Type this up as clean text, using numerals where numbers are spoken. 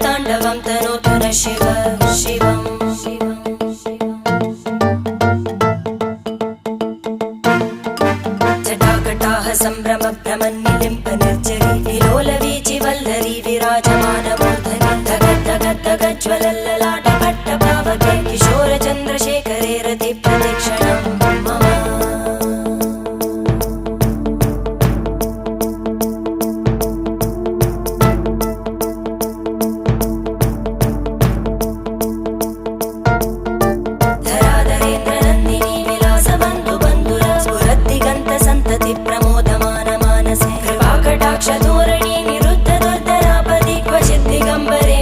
ताण्डवं तनोतु न शिव शिवम् जटाकटाः सम्भ्रम भ्रमन्निलिम्प निर्जरी विलोलवीचि वल्लरी विराजमानमूर्धनि धगद्धगद्धगज्ज्वलल्ललाट पट्टपावके किशोरचन्द्रशेखरे रति प्रदक्षिणं मम प्रमोदमान मानसे कृपाकटाक्षधोरणी निरुद्ध दुर्धरापदि क्वचित् दिगम्बरे